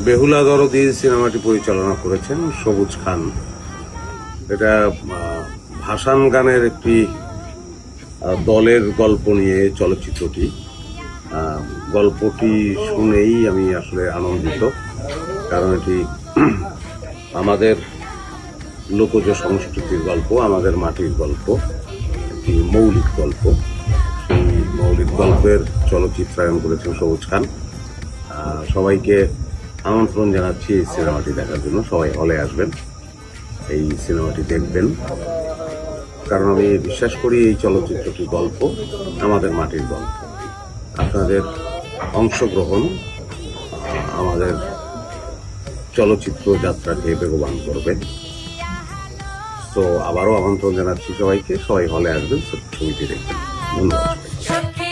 বেহুলা দরদী সিনেমাটি পরিচালনা করেছেন সবুজ খান। এটা ভাসান গানের একটি দলের গল্প নিয়ে চলচ্চিত্রটি। গল্পটি শুনেই আমি আসলে আনন্দিত, কারণ এটি আমাদের লোকজ সংস্কৃতির গল্প, আমাদের মাটির গল্প, একটি মৌলিক গল্প। সেই মৌলিক গল্পের চলচ্চিত্রায়ন করেছেন সবুজ খান। সবাইকে আমন্ত্রণ জানাচ্ছি এই সিনেমাটি দেখার জন্য। সবাই হলে আসবেন, এই সিনেমাটি দেখবেন, কারণ আমি বিশ্বাস করি এই চলচ্চিত্রটির গল্প আমাদের মাটির গল্প। আপনাদের অংশগ্রহণ আমাদের চলচ্চিত্র যাত্রাকে বেগবান করবে। তো আবারও আমন্ত্রণ জানাচ্ছি সবাইকে, সবাই হলে আসবেন, ছবিটি দেখবেন। ধন্যবাদ।